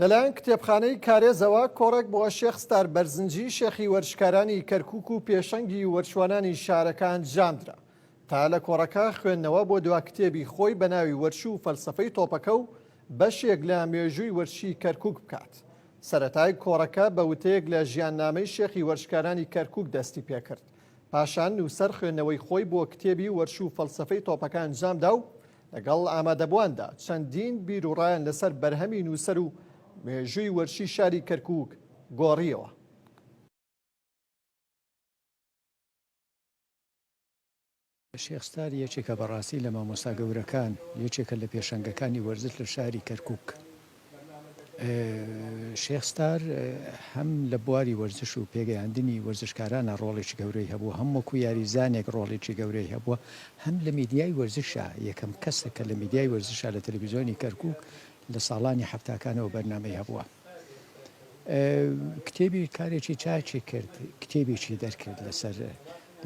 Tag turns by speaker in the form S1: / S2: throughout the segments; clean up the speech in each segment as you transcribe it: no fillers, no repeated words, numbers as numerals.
S1: لەلایەن کتێبخانەی کارێزەوە کۆڕێک بۆ شێخ ستار بەرزنجی شێخی وەرشکارانی کەرکووک و پێشەنگی وەرچوانانی شارەکان جاندرا تا لە کۆڕەکە خوێندنەوە بۆ دوا کتێبی خۆی بە ناوی وەرشی و فەلسەفەی تۆپەکە و بەشێک لە مێژووی وەرشی کەرکووک بکات. سەرەتای کۆڕەکە بە وتەیەک لە ژیاننامەی شێخی وەرشکارانی کەرکووک دەستی پێکرد. پاشان نووسەر خوێندنەوەی خۆی بۆ کتێبی وەرشی و فەلسەفەی تۆپەکان جامدا و لەگەڵ ئامادەبواندا چەندین بیر و ڕایان لەسەر بەرهەمی نووسەر و مێژووی وەرشی شاری کەرکووک گۆڕیەوە.
S2: شێخ ستار یەکێکە بەڕاستی لە مامۆستا گەورەکان، یەکێکە لە پێشەنگەکانی وەرزش لە شاری کەرکووک. شێخ ستار هەم لە بواری وەرزش و پێگەیاندنی وەرزشکارانە ڕۆڵێکی گەورەی هەبوو، هەم وەکو یاریزانێک ڕۆڵێکی گەورەی هەبووە، هەم لە میدیای وەرزشە یەکەم کەسە کە لە میدیای وەرزشە لە تەلەڤیزیۆنی کەرکووک لە ساڵانی هەفتاکانەوە بەرنامەی هەبووە. کتێبی کارێکی چاکی کرد، کتێبێکی دەرکرد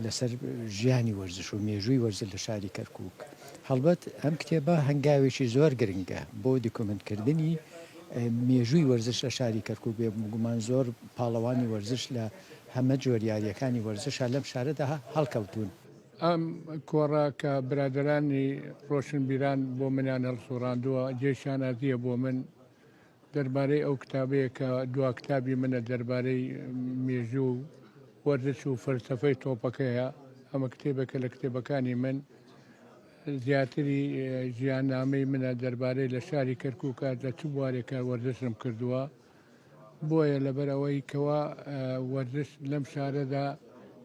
S2: لەسەر ژیانی وەرزش و مێژووی وەرزش لە شاری کەرکووک. هەڵبەت ئەم کتێبە هەنگاوێکی زۆر گرنگە بۆ دیکۆمنتکردنی مێژووی وەرزش لە شاری کەرکووک بێ گومان زۆر پاڵەوانی وەرزش لە هەمە جۆر یاریەکانی وەرزشە لەم شارەدا هەڵکەوتون.
S3: ئەم کۆڕە کە برادرانی ڕۆشنبیران بۆ منیان هەڵسوڕاندووە جێشان ئازیە بۆ من دەربارەی ئەو کتابەیە کە دوا کتابی منە دەربارەی مێژوو وەرزش و فەلسەفەی تۆپەکەیە. ئەمە کتێبەکە لە کتێبەکانی من زیاتری ژیاننامەی منە دەربارەی لە شاری کەرکووکە لە چ بوارێکە وەرزشم کردووە. بۆیە لەبەرەوەی کەوا وەرزش لەم شارەدا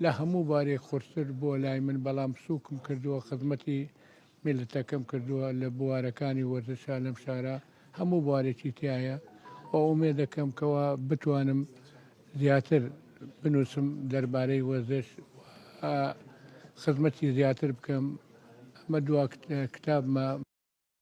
S3: لە هەموو بارێک خورسر بۆ لای من، بەڵام سووکم کردووە، خزمەتی میلەتەکەم کردووە لە بوارەکانی وەرزشە لەم شارە هەموو بوارێکی تایە. ئەومێ دەکەم کەوا بتوانم زیاتر بنووسم دەربارەی وەرزش، خزمەتی زیاتر بکەم. ئەمە دوا کتابمە